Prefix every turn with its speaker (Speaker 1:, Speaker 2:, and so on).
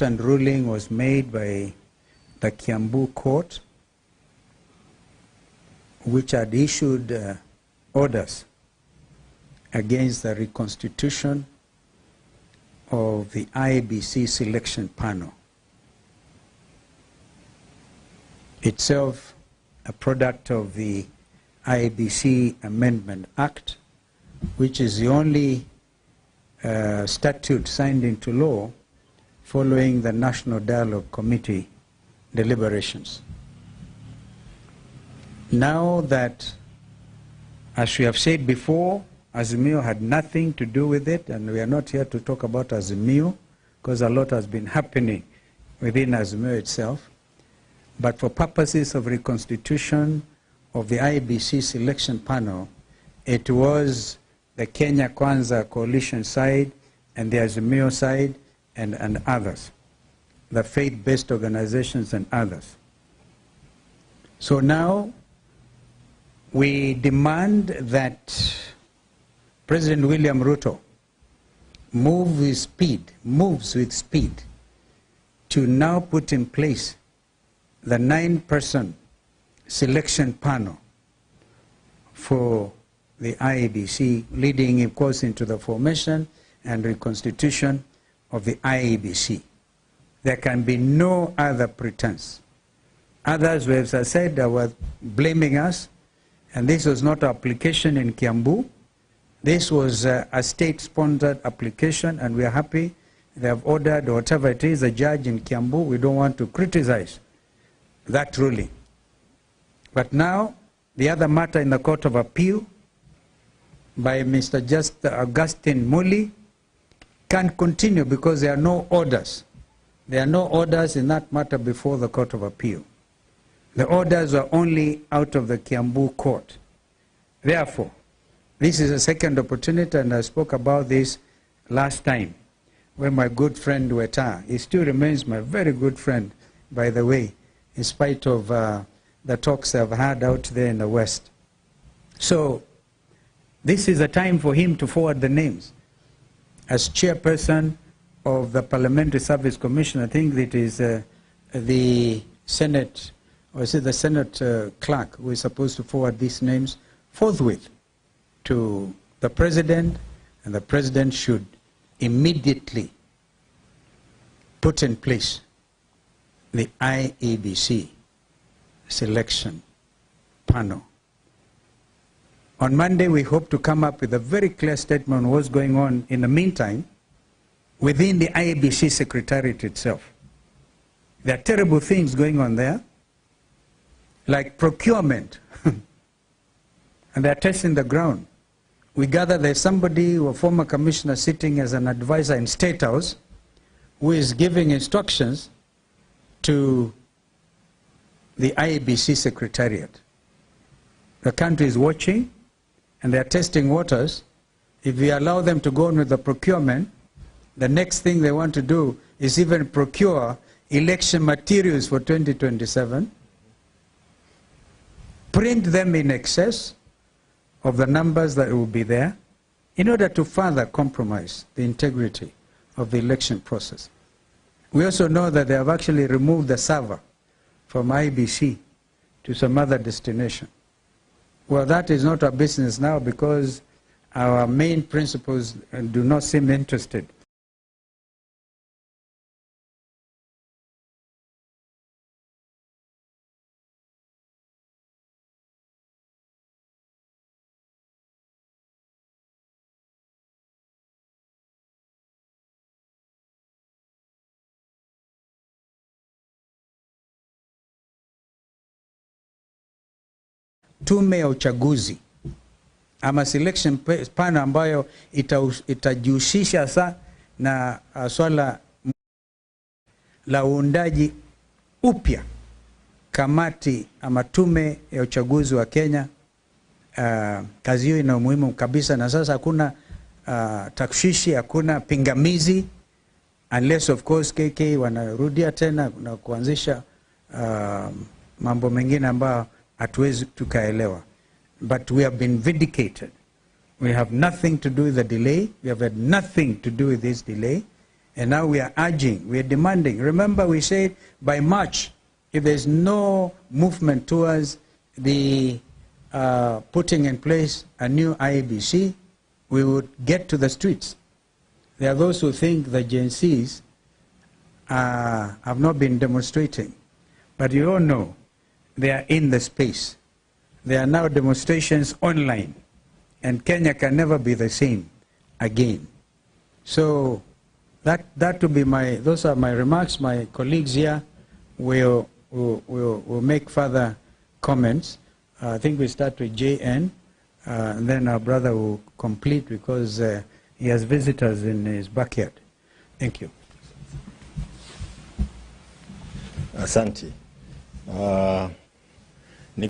Speaker 1: important ruling was made by the Kiambu court, which had issued orders against the reconstitution of the IEBC selection panel, itself a product of the IEBC Amendment Act, which is the only statute signed into law following the National Dialogue Committee deliberations. Now that, as we have said before, Azimio had nothing to do with it, and we are not here to talk about Azimio because a lot has been happening within Azimio itself. But for purposes of reconstitution of the IEBC selection panel, it was the Kenya Kwanza coalition side and the Azimio side and others, the faith-based organizations and others. So now we demand that President William Ruto moves with speed to now put in place the 9-person selection panel for the IEBC, leading, of course, into the formation and reconstitution of the IEBC. There can be no other pretense. Others, as I said, were blaming us, and this was not an application in Kiambu. This was a state-sponsored application, and we are happy they have ordered, or whatever it is, a judge in Kiambu. We don't want to criticize that ruling. But now, the other matter in the Court of Appeal by Mr. Augustine Muli can continue because there are no orders. There are no orders in that matter before the Court of Appeal. The orders are only out of the Kiambu court. Therefore, this is a second opportunity, and I spoke about this last time when my good friend Weta, he still remains my very good friend, by the way, in spite of the talks I've had out there in the West. So this is a time for him to forward the names. As chairperson of the Parliamentary Service Commission, I think it is the Senate, or is it the Senate clerk who is supposed to forward these names forthwith to the President, and the President should immediately put in place the IEBC selection panel. On Monday, we hope to come up with a very clear statement on what's going on in the meantime within the IEBC Secretariat itself. There are terrible things going on there, like procurement, and they're testing the ground. We gather there's somebody, a former commissioner, sitting as an advisor in State House, who is giving instructions to the IEBC Secretariat. The country is watching, and they're testing waters. If we allow them to go on with the procurement, the next thing they want to do is even procure election materials for 2027, print them in excess of the numbers that will be there, in order to further compromise the integrity of the election process. We also know that they have actually removed the server from IEBC to some other destination. Well, that is not our business now, because our main principals do not seem interested. Tume ya uchaguzi ama selection panel ambayo itajihusisha sa na swala la uundaji upya kamati ama tume ya uchaguzi wa Kenya. Kazi hiyo ina umuhimu kabisa, na sasa hakuna takshishi, hakuna pingamizi, unless of course KK wanarudia tena na kuanzisha mambo mengine ambayo hatuwezi tukaelewa. But we have been vindicated. We have nothing to do with the delay. We have had nothing to do with this delay. And now we are urging, we are demanding. Remember, we said by March, if there's no movement towards the putting in place a new IEBC, we would get to the streets. There are those who think the Gen Zs have not been demonstrating. But you all know they are in the space. There are now demonstrations online. And Kenya can never be the same again. So that would be those are my remarks. My colleagues here will make further comments. I think we start with JN, and then our brother will complete because he has visitors in his backyard. Thank you.
Speaker 2: Asante.